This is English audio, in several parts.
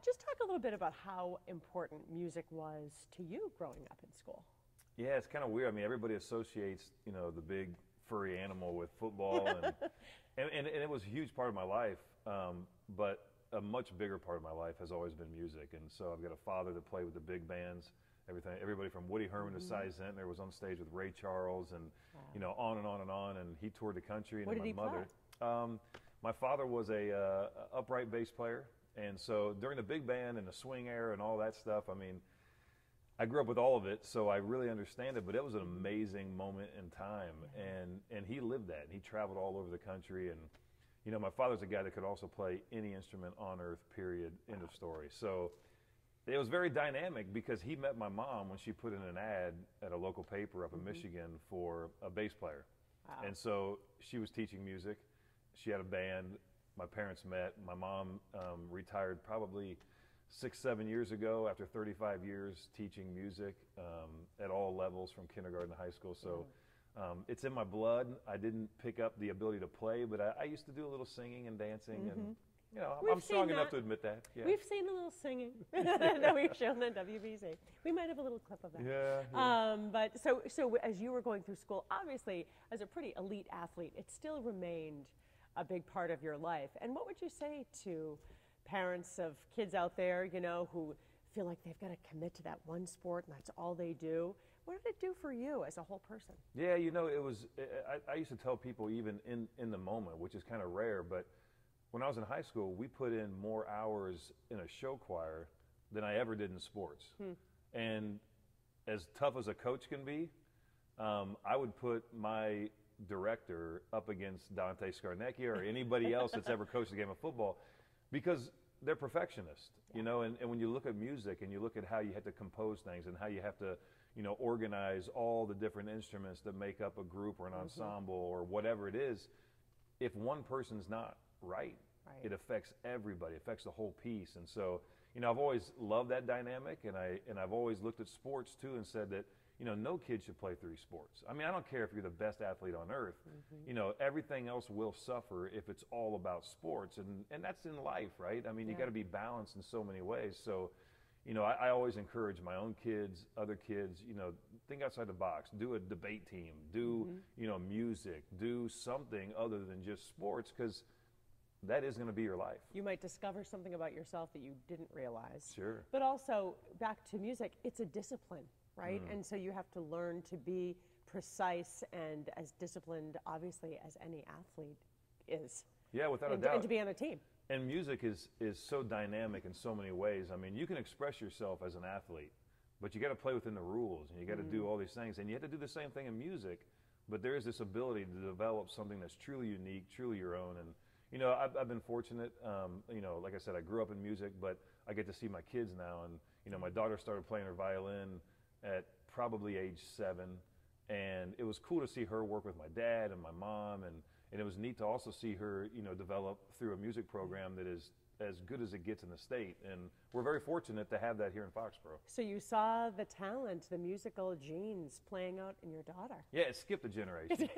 Just talk a little bit about how important music was to you growing up in school. Yeah, it's kind of weird. I mean, everybody associates, the big furry animal with football, and it was a huge part of my life. But a much bigger part of my life has always been music. And so I've got a father that played with the big bands, everybody from Woody Herman to Cy Zentner was on stage with Ray Charles, and on and on and on. And he toured the country. And What did my he mother, play? My father was a upright bass player, and so during the big band and the swing era and all that stuff, I mean, I grew up with all of it, so I really understand it. But it was an amazing moment in time, and he lived that. And he traveled all over the country, and my father's a guy that could also play any instrument on earth. Period. End of story. So it was very dynamic because he met my mom when she put in an ad at a local paper up in Michigan for a bass player, and so she was teaching music. She had a band. My parents met. My mom retired probably 6-7 years ago after 35 years teaching music at all levels from kindergarten to high school. So it's in my blood. I didn't pick up the ability to play, but I used to do a little singing and dancing, and I'm strong enough to admit that. Yeah. We've seen a little singing that we've shown on WBZ. We might have a little clip of that. Yeah. But so as you were going through school, obviously as a pretty elite athlete, it still remained a big part of your life. And what would you say to parents of kids out there, who feel like they've got to commit to that one sport and that's all they do? What did it do for you as a whole person? Yeah, it was, I used to tell people even in the moment, which is kind of rare, but when I was in high school, we put in more hours in a show choir than I ever did in sports. And as tough as a coach can be, I would put my director up against Dante Scarnecchia or anybody else that's ever coached a game of football, because they're perfectionists, and when you look at music and you look at how you have to compose things and how you have to, organize all the different instruments that make up a group or an ensemble or whatever it is, if one person's not right, it affects everybody, it affects the whole piece. And so, I've always loved that dynamic, and I've always looked at sports too and said that, no kid should play 3 sports. I mean, I don't care if you're the best athlete on earth. Everything else will suffer if it's all about sports, and that's in life, right? I mean, you got to be balanced in so many ways. So, I always encourage my own kids, other kids, think outside the box. Do a debate team. Do, music. Do something other than just sports, because that is going to be your life. You might discover something about yourself that you didn't realize. Sure. But also, back to music, it's a discipline. Right? And so you have to learn to be precise and as disciplined, obviously, as any athlete is. Yeah, without a doubt. And to be on a team. And music is so dynamic in so many ways. I mean, you can express yourself as an athlete, but you got to play within the rules, and you got to do all these things. And you have to do the same thing in music, but there is this ability to develop something that's truly unique, truly your own. And, I've been fortunate. Like I said, I grew up in music, but I get to see my kids now. And, my daughter started playing her violin at probably age 7, and it was cool to see her work with my dad and my mom, and it was neat to also see her, develop through a music program that is as good as it gets in the state, and we're very fortunate to have that here in Foxboro. So you saw the talent, the musical genes playing out in your daughter. Yeah, it skipped a generation.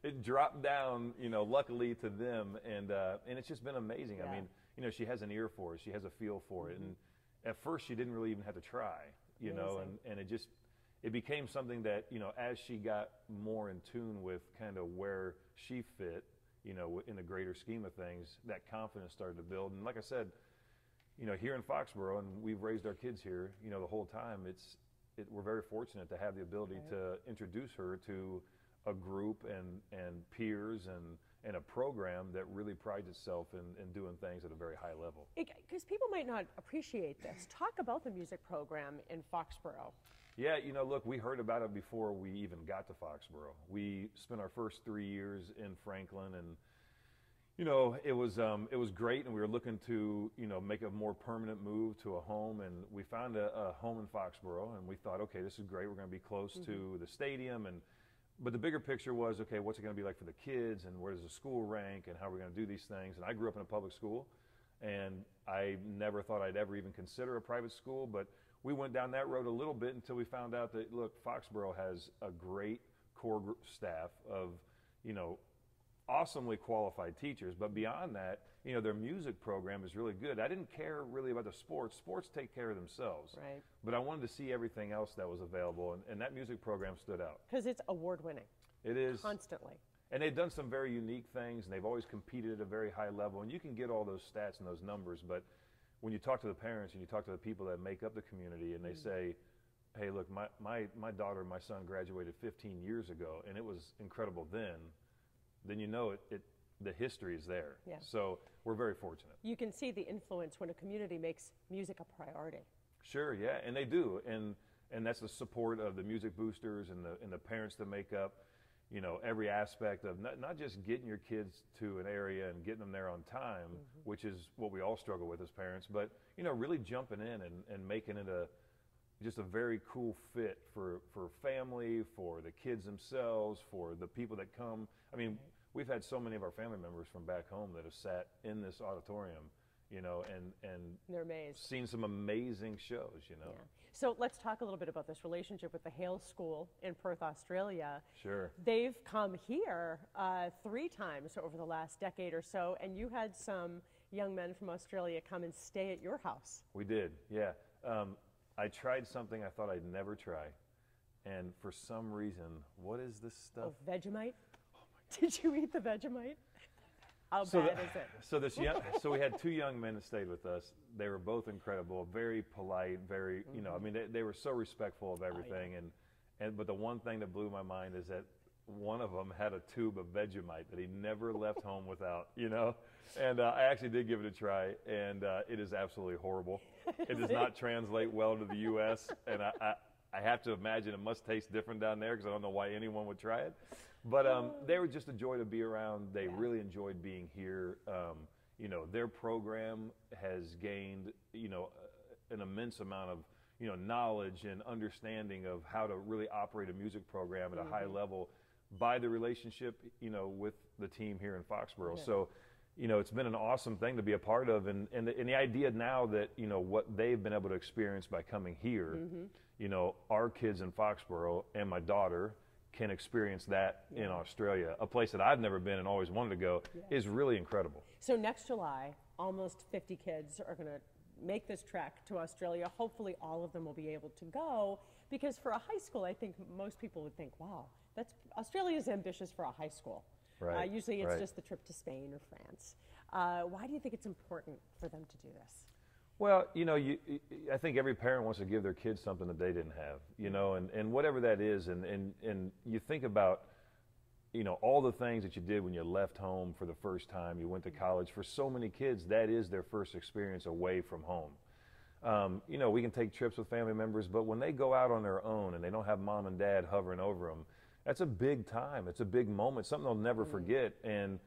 It dropped down, luckily to them, and it's just been amazing. I mean, she has an ear for it, she has a feel for it, and at first she didn't really even have to try. And it became something that, as she got more in tune with kind of where she fit, in the greater scheme of things, that confidence started to build. And like I said, here in Foxboro, and we've raised our kids here, the whole time, we're very fortunate to have the ability to introduce her to a group and peers and a program that really prides itself in doing things at a very high level. Because people might not appreciate this. Talk about the music program in Foxboro. Yeah, look, we heard about it before we even got to Foxboro. We spent our first 3 years in Franklin, and it was great, and we were looking to make a more permanent move to a home, and we found a home in Foxboro, and we thought, okay, this is great. We're going to be close to the stadium, but the bigger picture was, okay, what's it going to be like for the kids, and where does the school rank, and how are we going to do these things? And I grew up in a public school, and I never thought I'd ever even consider a private school, but we went down that road a little bit until we found out that, look, Foxboro has a great core staff of, awesomely qualified teachers, but beyond that, their music program is really good. I didn't care really about the sports. Sports take care of themselves. Right. But I wanted to see everything else that was available, and that music program stood out. Because it's award-winning. It is. Constantly. And they've done some very unique things, and they've always competed at a very high level. And you can get all those stats and those numbers, but when you talk to the parents and you talk to the people that make up the community, and they say, hey, look, my daughter and my son graduated 15 years ago, and it was incredible then you know the history is there. Yeah. So we're very fortunate. You can see the influence when a community makes music a priority. Sure, yeah, and they do. And that's the support of the music boosters and the parents that make up every aspect of not just getting your kids to an area and getting them there on time, which is what we all struggle with as parents, but really jumping in and making it just a very cool fit for family, for the kids themselves, for the people that come. I mean, we've had so many of our family members from back home that have sat in this auditorium, and they're amazed. Seen some amazing shows, Yeah. So let's talk a little bit about this relationship with the Hale School in Perth, Australia. Sure. They've come here 3 times over the last decade or so, and you had some young men from Australia come and stay at your house. We did, yeah. I tried something I thought I'd never try, and for some reason, what is this stuff? Oh, Vegemite? Oh my God. Did you eat the Vegemite? How bad is it? So we had 2 young men that stayed with us. They were both incredible, very polite, very, I mean, they were so respectful of everything. Oh, yeah. But the one thing that blew my mind is that one of them had a tube of Vegemite that he never left home without, And I actually did give it a try, and it is absolutely horrible. It does not translate well to the U.S., and I have to imagine it must taste different down there because I don't know why anyone would try it. But they were just a joy to be around. They really enjoyed being here. Their program has gained, an immense amount of, knowledge and understanding of how to really operate a music program at a high level by the relationship, with the team here in Foxboro. Yeah. So, it's been an awesome thing to be a part of. And the idea now that, what they've been able to experience by coming here, our kids in Foxboro and my daughter can experience that in Australia, a place that I've never been and always wanted to go, is really incredible. So next July, almost 50 kids are going to make this trek to Australia. Hopefully all of them will be able to go, because for a high school, I think most people would think, wow, Australia is ambitious for a high school. Right. Usually it's just the trip to Spain or France. Why do you think it's important for them to do this? Well, I think every parent wants to give their kids something that they didn't have, and whatever that is, and you think about, all the things that you did when you left home for the first time, you went to college. For so many kids, that is their first experience away from home. We can take trips with family members, but when they go out on their own and they don't have mom and dad hovering over them, that's a big time. It's a big moment, something they'll never forget. And,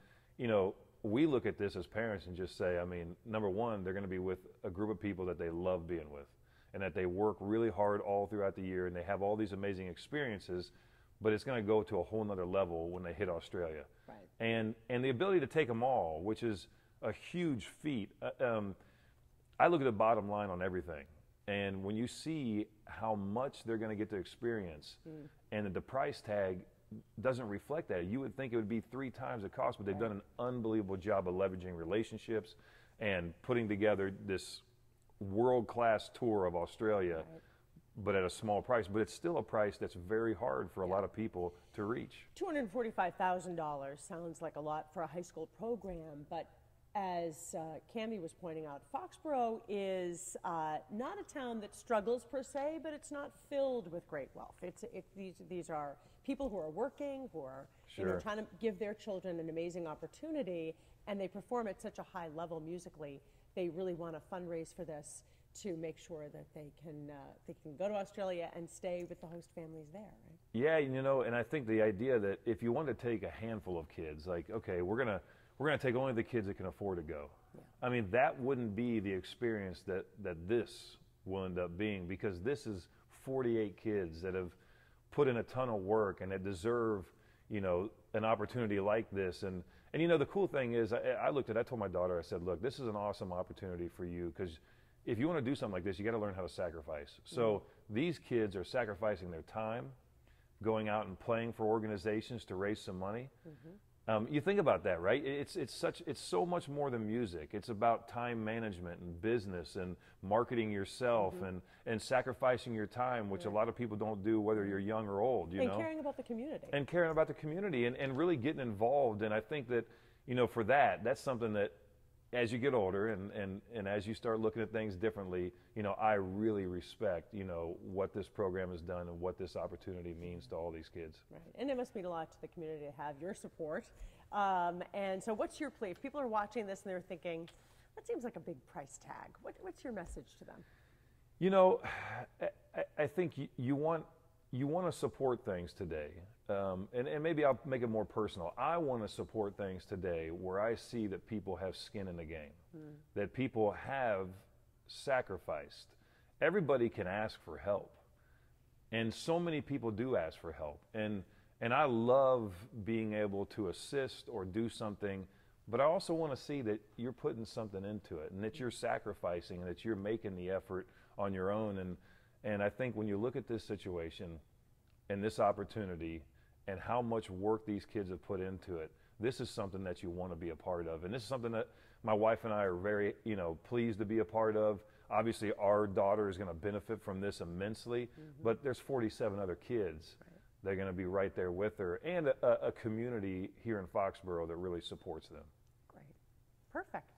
we look at this as parents and just say, I mean, number one, they're going to be with a group of people that they love being with, and that they work really hard all throughout the year, and they have all these amazing experiences, but it's going to go to a whole nother level when they hit Australia. Right. And the ability to take them all, which is a huge feat. I look at the bottom line on everything. And when you see how much they're going to get to experience, and that the price tag doesn't reflect that, you would think it would be 3 times the cost, but they've done an unbelievable job of leveraging relationships and putting together this world-class tour of Australia, but at a small price. But it's still a price that's very hard for a lot of people to reach. $245,000 sounds like a lot for a high school program, but as Cammie was pointing out, Foxboro is not a town that struggles per se, but it's not filled with great wealth. These are people who are working, who are trying to give their children an amazing opportunity, and they perform at such a high level musically. They really want to fundraise for this to make sure that they can go to Australia and stay with the host families there, right? Yeah, and I think the idea that if you want to take a handful of kids, like, okay, we're gonna take only the kids that can afford to go. Yeah. I mean, that wouldn't be the experience that this will end up being, because this is 48 kids that have put in a ton of work and that deserve, an opportunity like this. And the cool thing is, I told my daughter, I said, look, this is an awesome opportunity for you, because if you want to do something like this, you got to learn how to sacrifice. So these kids are sacrificing their time, going out and playing for organizations to raise some money. You think about that, right? It's so much more than music. It's about time management and business and marketing yourself and sacrificing your time, which a lot of people don't do, whether you're young or old. You know, caring about the community. And caring about the community and really getting involved. And I think that, you know, for that's something that as you get older and as you start looking at things differently, you know, I really respect, you know, what this program has done and what this opportunity means to all these kids. Right. And it must mean a lot to the community to have your support. And so what's your plea? If people are watching this and they're thinking, that seems like a big price tag. What's your message to them? You know, I think you want to support things today. And maybe I'll make it more personal. I want to support things today where I see that people have skin in the game, that people have sacrificed. Everybody can ask for help. And so many people do ask for help. And I love being able to assist or do something, but I also want to see that you're putting something into it and that you're sacrificing and that you're making the effort on your own. And I think when you look at this situation and this opportunity and how much work these kids have put into it, this is something that you want to be a part of. And this is something that my wife and I are very, you know, pleased to be a part of. Obviously, our daughter is going to benefit from this immensely, but there's 47 other kids that are going to be right there with her and a community here in Foxboro that really supports them. Great. Perfect.